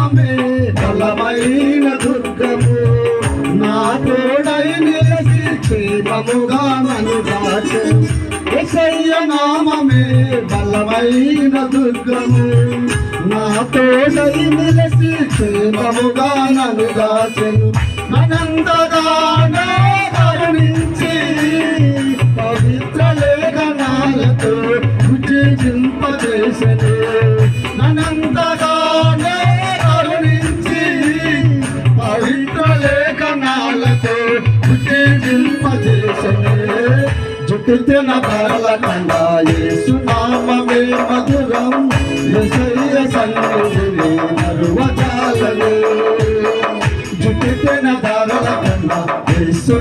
నామమే బలమైన దుర్గము, నా తోడై నిలసి క్షేమముగా నన్ను దాచెను. యేసయ్య నామమే బలమైన దుర్గము, నా తోడై నిలసి క్షేమముగా నన్ను దాచెను. అనంతగానే కరుణించి పవిత్ర లేఖనాలతో ఉత్తేజింపజేసెను. అనంతగానే కరుణించి పవిత్ర లేఖనాలతో ఉత్తేజింపజేసెను. జుట్టున బల కన్నా యేసు నామమే మధురం, యేసయ్య సన్నిధిని మరువజాలను. జుట్టున బల కన్నా యేసు